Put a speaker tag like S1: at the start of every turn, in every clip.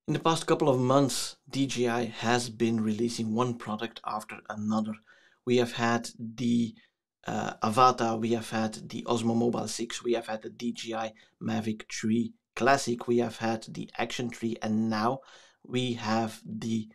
S1: In the past couple of months, DJI has been releasing one product after another. We have had the Avata, we have had the Osmo Mobile 6, we have had the DJI Mavic 3 Classic, we have had the Action 3, and now we have the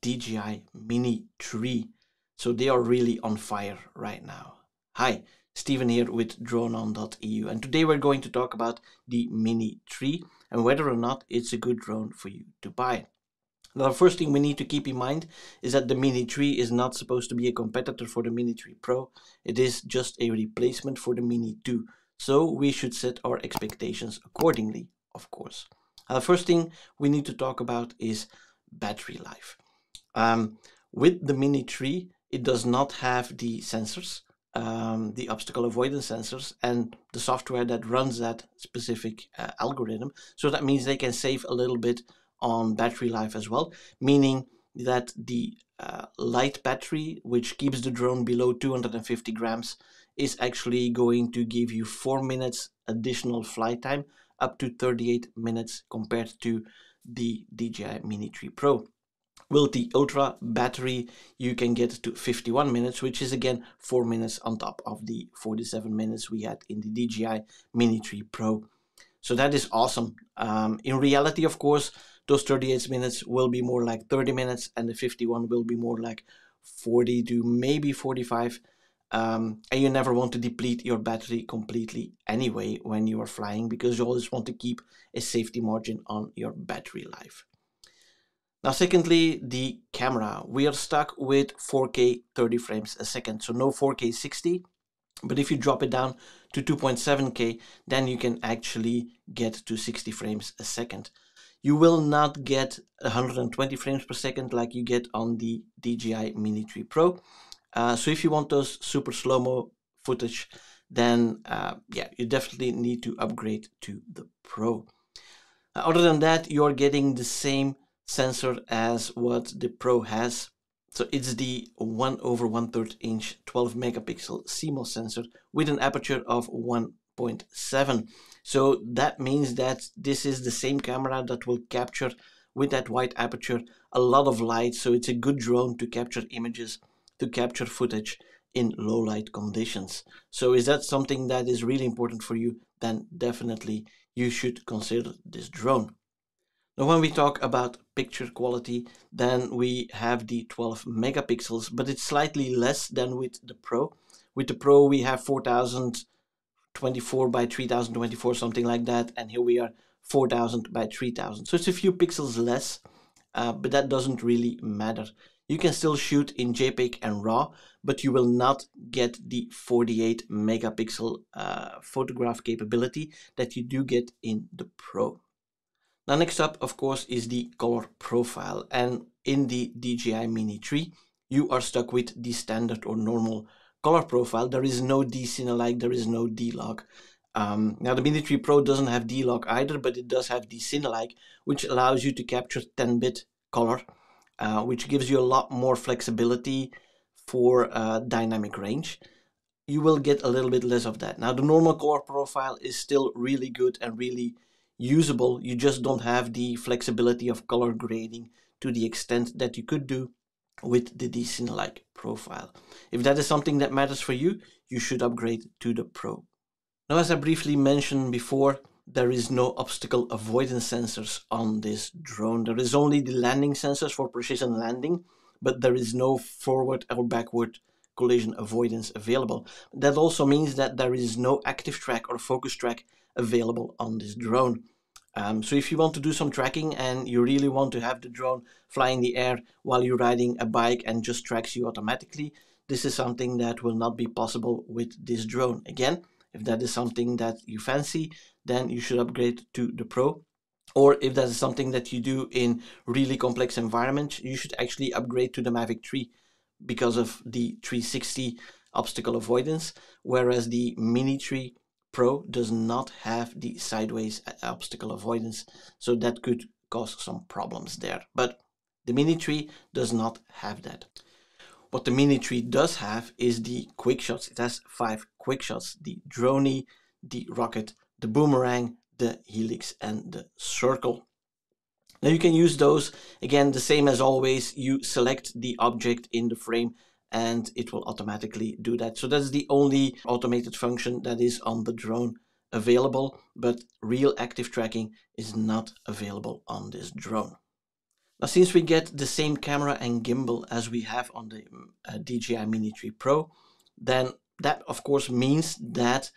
S1: DJI Mini 3. So they are really on fire right now. Hi, Steven here with droneon.eu, and today we're going to talk about the Mini 3 and whether or not it's a good drone for you to buy. Now, the first thing we need to keep in mind is that the Mini 3 is not supposed to be a competitor for the Mini 3 Pro. It is just a replacement for the Mini 2. So we should set our expectations accordingly, of course. The first thing we need to talk about is battery life. With the Mini 3, it does not have the sensors, the obstacle avoidance sensors, and the software that runs that specific algorithm. So that means they can save a little bit on battery life as well, meaning that the light battery, which keeps the drone below 250 grams, is actually going to give you 4 minutes additional flight time, up to 38 minutes compared to the DJI Mini 3 Pro. With the Ultra battery, you can get to 51 minutes, which is again 4 minutes on top of the 47 minutes we had in the DJI Mini 3 Pro. So that is awesome. In reality, of course, those 38 minutes will be more like 30 minutes and the 51 will be more like 40 to maybe 45. And you never want to deplete your battery completely anyway when you are flying, because you always want to keep a safety margin on your battery life. Now, secondly, the camera. We are stuck with 4K 30 frames a second, so no 4K 60. But if you drop it down to 2.7K, then you can actually get to 60 frames a second. You will not get 120 frames per second like you get on the DJI Mini 3 Pro. So if you want those super slow-mo footage, then yeah, you definitely need to upgrade to the Pro. Other than that, you're getting the same sensor as what the Pro has. So it's the 1/1/3 inch 12 megapixel CMOS sensor with an aperture of 1.7. So that means that this is the same camera that will capture, with that wide aperture, a lot of light. So it's a good drone to capture images, to capture footage in low light conditions. So is that something that is really important for you? Then definitely you should consider this drone. Now, when we talk about picture quality, then we have the 12 megapixels, but it's slightly less than with the Pro. With the Pro, we have 4024 by 3024, something like that, and here we are 4000 by 3000. So it's a few pixels less, but that doesn't really matter. You can still shoot in JPEG and RAW, but you will not get the 48 megapixel photograph capability that you do get in the Pro. Now, next up, of course, is the color profile. And in the DJI Mini 3, you are stuck with the standard or normal color profile. There is no D-Cine-alike, there is no D-Log. Now, the Mini 3 Pro doesn't have D-Log either, but it does have D-Cine-alike, which allows you to capture 10-bit color, which gives you a lot more flexibility for dynamic range. You will get a little bit less of that. Now, the normal color profile is still really good and really usable. You just don't have the flexibility of color grading to the extent that you could do with the D-Cine-alike profile. If that is something that matters for you, you should upgrade to the Pro. Now, as I briefly mentioned before, there is no obstacle avoidance sensors on this drone. There is only the landing sensors for precision landing, but there is no forward or backward collision avoidance available. That also means that there is no active track or focus track available on this drone. So if you want to do some tracking and you really want to have the drone fly in the air while you're riding a bike and just tracks you automatically, this is something that will not be possible with this drone. Again, if that is something that you fancy, then you should upgrade to the Pro. Or if that is something that you do in really complex environments, you should actually upgrade to the Mavic 3 because of the 360 obstacle avoidance, whereas the Mini 3 Pro does not have the sideways obstacle avoidance, so that could cause some problems there. But the Mini 3 does not have that. What the Mini 3 does have is the quick shots. It has 5 quick shots: the Droney, the Rocket, the Boomerang, the Helix, and the Circle. Now you can use those, again, the same as always. You select the object in the frame and it will automatically do that. So that's the only automated function that is on the drone available, but real active tracking is not available on this drone. Now, since we get the same camera and gimbal as we have on the DJI Mini 3 Pro, then that of course means that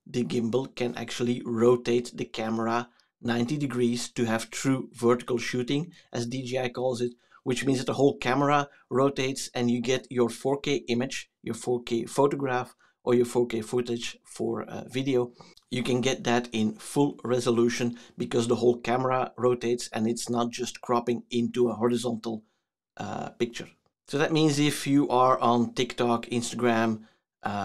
S1: the gimbal can actually rotate the camera 90 degrees to have true vertical shooting, as DJI calls it, which means that the whole camera rotates and you get your 4K image, your 4K photograph, or your 4K footage for video. You can get that in full resolution because the whole camera rotates and it's not just cropping into a horizontal picture. So that means if you are on TikTok, Instagram,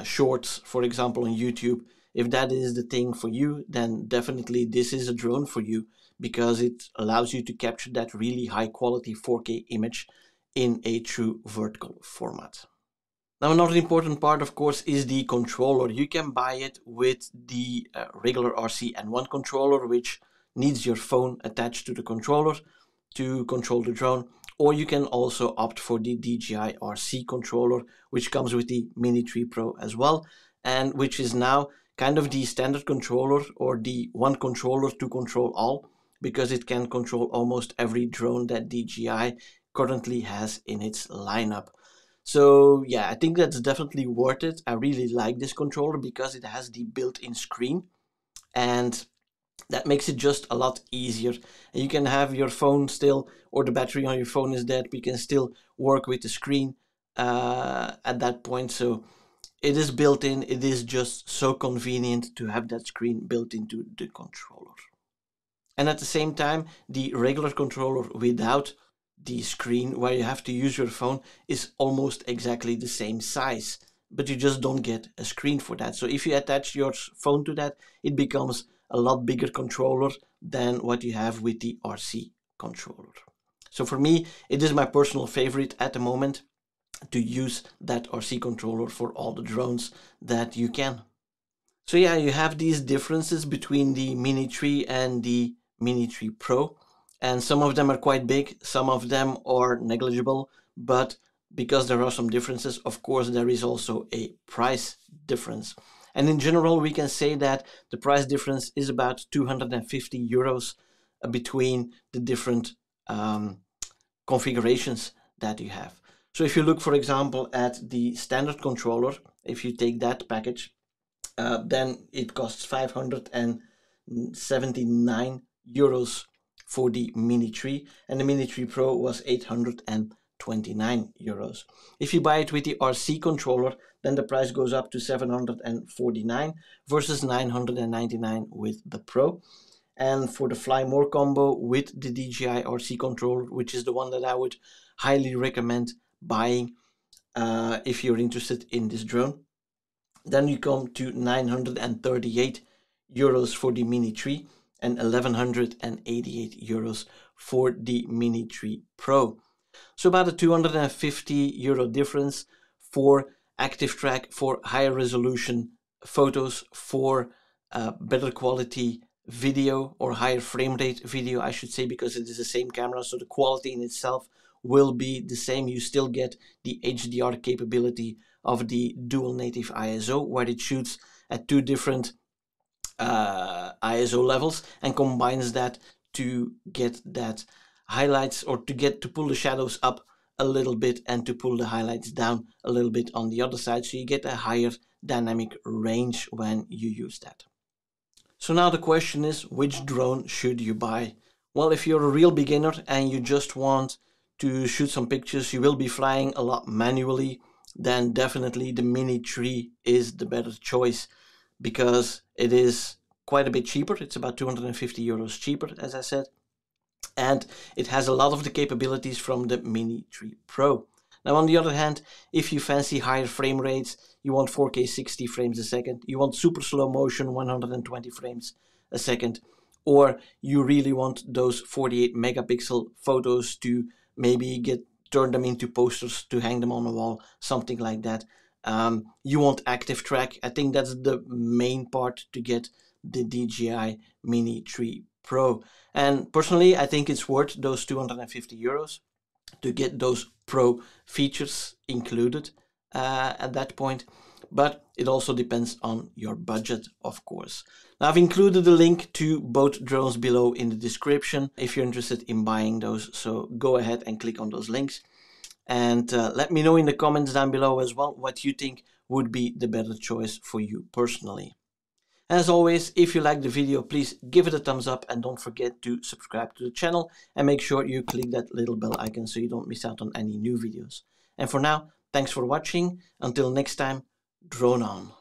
S1: Shorts, for example, on YouTube, if that is the thing for you, then definitely this is a drone for you, because it allows you to capture that really high quality 4K image in a true vertical format. Now, another important part, of course, is the controller. You can buy it with the regular RC-N1 controller, which needs your phone attached to the controller to control the drone, or you can also opt for the DJI RC controller, which comes with the Mini 3 Pro as well, and which is now kind of the standard controller, or the one controller to control all, because it can control almost every drone that DJI currently has in its lineup. So yeah, I think that's definitely worth it. I really like this controller because it has the built-in screen, and that makes it just a lot easier. And you can have your phone still, or the battery on your phone is dead, but you can still work with the screen at that point. So it is built in. It is just so convenient to have that screen built into the controller. And at the same time, the regular controller without the screen, where you have to use your phone, is almost exactly the same size, but you just don't get a screen for that. So if you attach your phone to that, it becomes a lot bigger controller than what you have with the RC controller. So for me, it is my personal favorite at the moment to use that RC controller for all the drones that you can. So yeah, you have these differences between the Mini 3 and the Mini 3 Pro, and some of them are quite big, some of them are negligible, but because there are some differences, of course, there is also a price difference. And in general, we can say that the price difference is about 250 euros between the different configurations that you have. So if you look, for example, at the standard controller, if you take that package, then it costs 579 euros for the Mini 3, and the Mini 3 Pro was 829 euros. If you buy it with the RC controller, then the price goes up to 749 versus 999 with the Pro. And for the Fly More combo with the DJI RC controller, which is the one that I would highly recommend buying if you're interested in this drone, then you come to 938 euros for the Mini 3 and 1188 euros for the Mini 3 Pro. So about a 250 euro difference for active track, for higher resolution photos, for better quality video, or higher frame rate video, I should say, because it is the same camera, so the quality in itself will be the same. You still get the HDR capability of the dual native ISO, where it shoots at two different ISO levels and combines that to get that highlights, or to pull the shadows up a little bit and to pull the highlights down a little bit on the other side, so you get a higher dynamic range when you use that. So now the question is, which drone should you buy? Well, if you're a real beginner and you just want to shoot some pictures, you will be flying a lot manually, then definitely the Mini 3 is the better choice, because it is quite a bit cheaper. It's about 250 euros cheaper, as I said, and it has a lot of the capabilities from the Mini 3 Pro. Now, on the other hand, if you fancy higher frame rates, you want 4K 60 frames a second, you want super slow motion 120 frames a second, or you really want those 48 megapixel photos to maybe turn them into posters to hang them on a wall, something like that. You want active track. I think that's the main part to get the DJI Mini 3 Pro. And personally, I think it's worth those 250 euros to get those Pro features included at that point. But it also depends on your budget, of course. Now, I've included a link to both drones below in the description if you're interested in buying those. So go ahead and click on those links. And let me know in the comments down below as well what you think would be the better choice for you personally. As always, if you like the video, please give it a thumbs up and don't forget to subscribe to the channel and make sure you click that little bell icon so you don't miss out on any new videos. And for now, thanks for watching. Until next time, drone on.